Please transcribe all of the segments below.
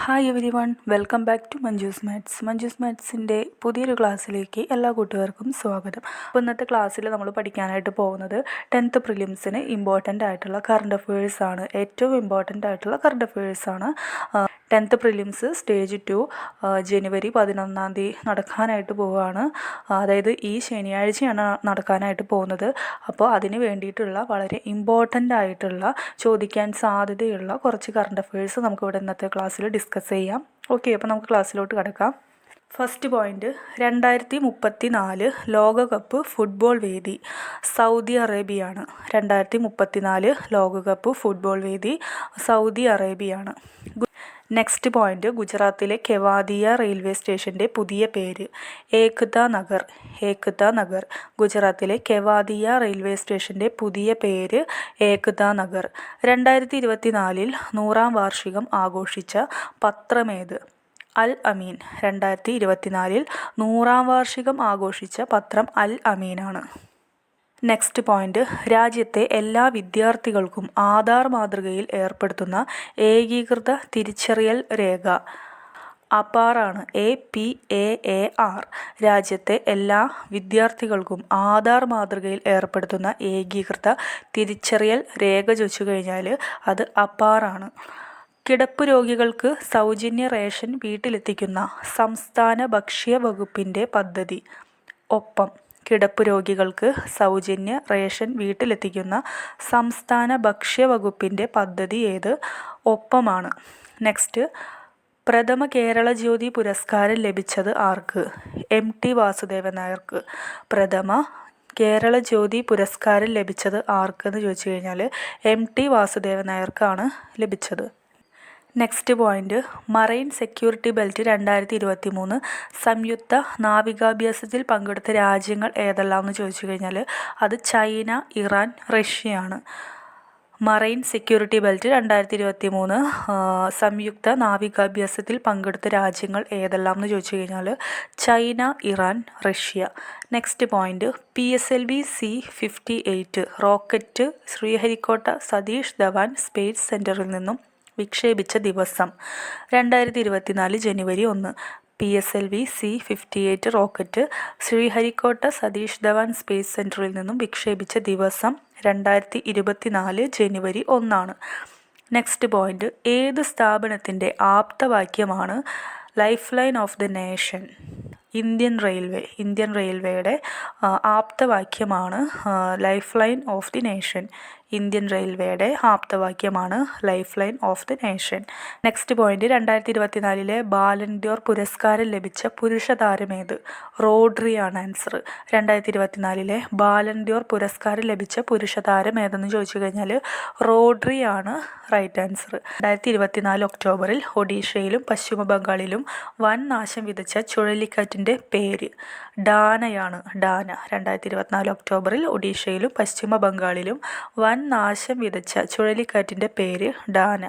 Hi everyone, welcome back to Manju's maths. Manju's മാത്സിൻ്റെ പുതിയൊരു ക്ലാസ്സിലേക്ക് എല്ലാ കൂട്ടുകാർക്കും സ്വാഗതം. അപ്പോൾ ഇന്നത്തെ ക്ലാസ്സിൽ നമ്മൾ പഠിക്കാനായിട്ട് പോകുന്നത് 10th പ്രിലിംസിന് ഇമ്പോർട്ടൻ്റ് ആയിട്ടുള്ള കറണ്ട് അഫയേഴ്സാണ്. ഏറ്റവും ഇമ്പോർട്ടൻ്റ് ആയിട്ടുള്ള കറണ്ട് അഫയേഴ്സാണ്. 10th പ്രിലിംസ് സ്റ്റേജ് 2 ജനുവരി 11 നടക്കാനായിട്ട് പോവുകയാണ്. അതായത് ഈ ശനിയാഴ്ചയാണ് നടക്കാനായിട്ട് പോകുന്നത്. അപ്പോൾ അതിന് വേണ്ടിയിട്ടുള്ള വളരെ ഇമ്പോർട്ടൻ്റ് ആയിട്ടുള്ള ചോദിക്കാൻ സാധ്യതയുള്ള കുറച്ച് കറണ്ട് അഫയേഴ്സ് നമുക്കിവിടെ ഇന്നത്തെ ക്ലാസ്സിൽ ഡിസ്കസ് ചെയ്യാം. ഓക്കെ, അപ്പോൾ നമുക്ക് ക്ലാസ്സിലോട്ട് കിടക്കാം. ഫസ്റ്റ് പോയിന്റ്, 2034 ലോകകപ്പ് ഫുട്ബോൾ വേദി സൗദി അറേബ്യയാണ്. 2034 ലോകകപ്പ് ഫുട്ബോൾ വേദി സൗദി അറേബ്യയാണ്. നെക്സ്റ്റ് പോയിന്റ്, ഗുജറാത്തിലെ കെവാദിയ റെയിൽവേ സ്റ്റേഷൻ്റെ പുതിയ പേര് ഏക്താ നഗർ. ഏക്താ നഗർ. ഗുജറാത്തിലെ കെവാദിയ റെയിൽവേ സ്റ്റേഷൻ്റെ പുതിയ പേര് ഏക്താ നഗർ. 2024 100ാം വാർഷികം ആഘോഷിച്ച പത്രമേത്? അൽ അമീൻ. 2024 100ാം വാർഷികം ആഘോഷിച്ച പത്രം അൽ അമീനാണ്. നെക്സ്റ്റ് പോയിന്റ്, രാജ്യത്തെ എല്ലാ വിദ്യാർത്ഥികൾക്കും ആധാർ മാതൃകയിൽ ഏർപ്പെടുത്തുന്ന ഏകീകൃത തിരിച്ചറിയൽ രേഖ അപാറാണ്. APAAR. രാജ്യത്തെ എല്ലാ വിദ്യാർത്ഥികൾക്കും ആധാർ മാതൃകയിൽ ഏർപ്പെടുത്തുന്ന ഏകീകൃത തിരിച്ചറിയൽ രേഖ ചോദിച്ചു കഴിഞ്ഞാൽ അത് അപാറാണ്. കിടപ്പ് രോഗികൾക്ക് സൗജന്യ റേഷൻ വീട്ടിലെത്തിക്കുന്ന സംസ്ഥാന ഭക്ഷ്യ വകുപ്പിൻ്റെ പദ്ധതി ഒപ്പം. കിടപ്പ് രോഗികൾക്ക് സൗജന്യ റേഷൻ വീട്ടിലെത്തിക്കുന്ന സംസ്ഥാന ഭക്ഷ്യ വകുപ്പിൻ്റെ പദ്ധതി ഏത്? ഒപ്പമാണ്. നെക്സ്റ്റ്, പ്രഥമ കേരള ജ്യോതി പുരസ്കാരം ലഭിച്ചത് ആർക്ക്? MT വാസുദേവൻ നായർക്ക്. പ്രഥമ കേരള ജ്യോതി പുരസ്കാരം ലഭിച്ചത് ആർക്കെന്ന് ചോദിച്ചു കഴിഞ്ഞാൽ MT വാസുദേവൻ നായർക്കാണ് ലഭിച്ചത്. Next point, marine security belt 2023 സംയുക്ത നാവികാഭ്യാസത്തിൽ പങ്കെടുത്ത രാജ്യങ്ങൾ ഏതെല്ലാം എന്ന് ചോദിച്ചു കഴിഞ്ഞാൽ അത് ചൈന, ഇറാൻ, റഷ്യയാണ്. മറൈൻ സെക്യൂരിറ്റി ബെൽറ്റ് 2023 സംയുക്ത നാവികാഭ്യാസത്തിൽ പങ്കെടുത്ത രാജ്യങ്ങൾ ഏതെല്ലാം എന്ന് ചോദിച്ചു കഴിഞ്ഞാൽ China, Iran, Russia. Next point, PSLV C-58 rocket Sriharikota Satish Dhawan space സെൻറ്ററിൽ നിന്നും വിക്ഷേപിച്ച ദിവസം 2024 ജനുവരി 1. PSLV C-58 rocket Sriharikota Satish Dhawan space സെൻറ്ററിൽ നിന്നും വിക്ഷേപിച്ച ദിവസം 2024 ജനുവരി 1. നെക്സ്റ്റ് പോയിന്റ്, ഏത് സ്ഥാപനത്തിൻ്റെ ആപ്തവാക്യമാണ് life line of the nation? Indian railway. Indian റെയിൽവേയുടെ ആപ്തവാക്യമാണ് life line of the nation. Indian റെയിൽവേയുടെ ആപ്തവാക്യമാണ് life line of the nation. Next point, 2024 Ballon d'Or പുരസ്കാരം ലഭിച്ച പുരുഷ താരമേത്? റോഡ്രിയാണ് ആൻസർ. 2024 ബാലൻഡിയോർ പുരസ്കാരം ലഭിച്ച പുരുഷ താരം ഏതെന്ന് ചോദിച്ചു കഴിഞ്ഞാൽ റോഡ്രിയാണ് റൈറ്റ് ആൻസർ. 2024 ഒക്ടോബറിൽ ഒഡീഷയിലും പശ്ചിമ ബംഗാളിലും വൻ നാശം വിതച്ച ചുഴലിക്കാറ്റിൻ്റെ പേര് ഡാനയാണ്. ഡാന. 2024 ഒക്ടോബറിൽ ഒഡീഷയിലും പശ്ചിമ ബംഗാളിലും വൻ നാശം വിതച്ച ചുഴലിക്കാറ്റിൻ്റെ പേര് ഡാന.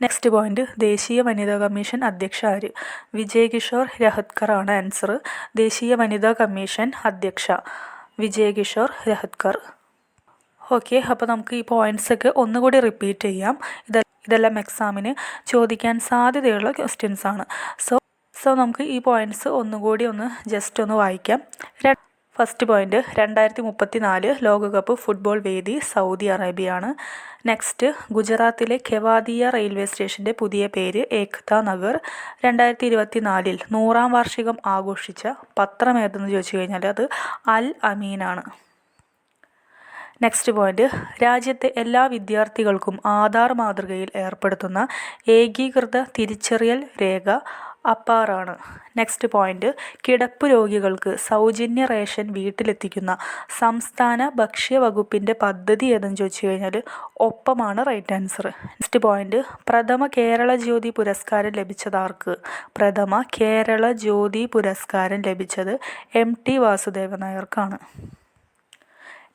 നെക്സ്റ്റ് പോയിന്റ്, ദേശീയ വനിതാ കമ്മീഷൻ അധ്യക്ഷ ആര്? വിജയ് കിഷോർ രഹത്കർ ആണ് ആൻസർ. ദേശീയ വനിതാ കമ്മീഷൻ അധ്യക്ഷ വിജയ് കിഷോർ രഹത്കർ. ഓക്കെ, അപ്പോൾ നമുക്ക് ഈ പോയിൻറ്റ്സൊക്കെ ഒന്നുകൂടി റിപ്പീറ്റ് ചെയ്യാം. ഇതെല്ലാം എക്സാമിന് ചോദിക്കാൻ സാധ്യതയുള്ള ക്വസ്റ്റ്യൻസ് ആണ്. സോ നമുക്ക് ഈ പോയിൻറ്റ്സ് ഒന്നുകൂടി ജസ്റ്റ് ഒന്ന് വായിക്കാം. ഫസ്റ്റ് പോയിന്റ്, 2034 ലോകകപ്പ് ഫുട്ബോൾ വേദി സൗദി അറേബ്യയാണ്. നെക്സ്റ്റ്, ഗുജറാത്തിലെ കെവാദിയ റെയിൽവേ സ്റ്റേഷൻ്റെ പുതിയ പേര് ഏക്താ നഗർ. 2024 100ാം വാർഷികം ആഘോഷിച്ച പത്രം ഏതെന്ന് ചോദിച്ചു കഴിഞ്ഞാൽ അത് അൽ അമീനാണ്. നെക്സ്റ്റ് പോയിന്റ്, രാജ്യത്തെ എല്ലാ വിദ്യാർത്ഥികൾക്കും ആധാർ മാതൃകയിൽ ഏർപ്പെടുത്തുന്ന ഏകീകൃത തിരിച്ചറിയൽ രേഖ അപാറാണ്. നെക്സ്റ്റ് പോയിന്റ്, കിടപ്പ് രോഗികൾക്ക് സൗജന്യ റേഷൻ വീട്ടിലെത്തിക്കുന്ന സംസ്ഥാന ഭക്ഷ്യ വകുപ്പിൻ്റെ പദ്ധതി ഏതെന്ന് ചോദിച്ചു കഴിഞ്ഞാൽ ഒപ്പമാണ് റൈറ്റ് ആൻസർ. നെക്സ്റ്റ് പോയിന്റ്, പ്രഥമ കേരള ജ്യോതി പുരസ്കാരം ലഭിച്ചത് ആർക്ക്? പ്രഥമ കേരള ജ്യോതി പുരസ്കാരം ലഭിച്ചത് MT വാസുദേവൻ നായർക്കാണ്.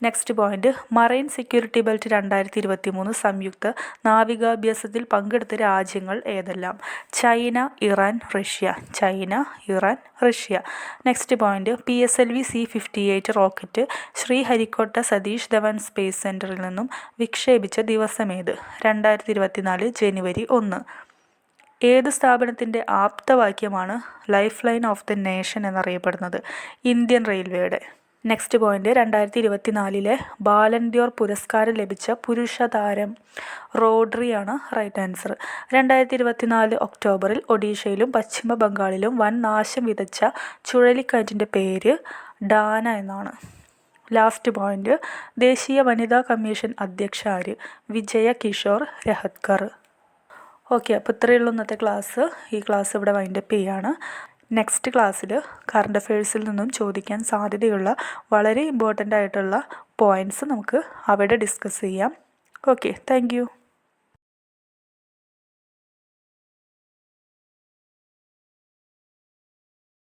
Next point, marine security belt 2023 സംയുക്ത നാവികാഭ്യാസത്തിൽ പങ്കെടുത്ത രാജ്യങ്ങൾ ഏതെല്ലാം? China, Iran, Russia. China, Iran, Russia. Next point, PSLV C-58 rocket Sriharikota Satish Dhawan space സെൻറ്ററിൽ നിന്നും വിക്ഷേപിച്ച ദിവസമേത്? 2024 ജനുവരി 1. ഏത് സ്ഥാപനത്തിൻ്റെ ആപ്തവാക്യമാണ് life line of the nation എന്നറിയപ്പെടുന്നത്? ഇന്ത്യൻ റെയിൽവേയുടെ. നെക്സ്റ്റ് പോയിന്റ്, 2024 ബാലൻദ്യോർ പുരസ്കാരം ലഭിച്ച പുരുഷ താരം റോഡ്രിയാണ് റൈറ്റ് ആൻസർ. 2024 ഒക്ടോബറിൽ ഒഡീഷയിലും പശ്ചിമ ബംഗാളിലും വൻ നാശം വിതച്ച ചുഴലിക്കാറ്റിൻ്റെ പേര് ഡാന എന്നാണ്. ലാസ്റ്റ് പോയിന്റ്, ദേശീയ വനിതാ കമ്മീഷൻ അധ്യക്ഷ ആര്? വിജയ കിഷോർ രഹത്കർ. ഓക്കെ, അപ്പോൾ ഇത്രയേ ഉള്ളൂ ഇന്നത്തെ ക്ലാസ്. ഈ ക്ലാസ് ഇവിടെ വൈൻഡപ്പ് ചെയ്യാണ്. നെക്സ്റ്റ് ക്ലാസ്സിൽ കറണ്ട് അഫയേഴ്സിൽ നിന്നും ചോദിക്കാൻ സാധ്യതയുള്ള വളരെ ഇമ്പോർട്ടൻ്റ് ആയിട്ടുള്ള പോയിൻറ്റ്സ് നമുക്ക് അവിടെ ഡിസ്കസ് ചെയ്യാം. Okay, thank you.